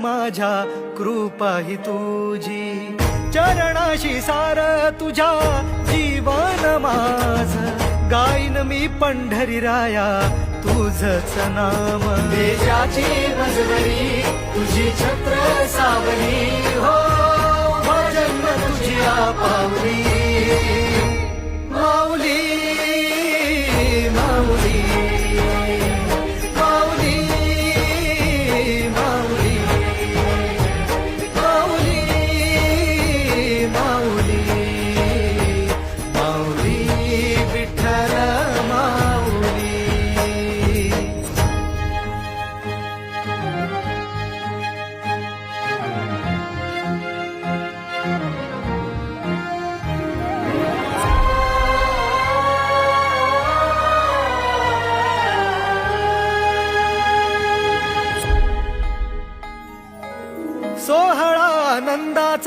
माझ्या कृपा ही तुझी, चरणाशी सार तुझ्या जीवन माझ, गाईन मी पंढरी राया तुझच नाम. देशाची मजबरी तुझी छत्र सावली, हो भजन तुझी पावली. माऊली माऊली माऊली माऊली माऊली माऊली माऊली विठ्ठल माऊली. सोहळा आनंदाचा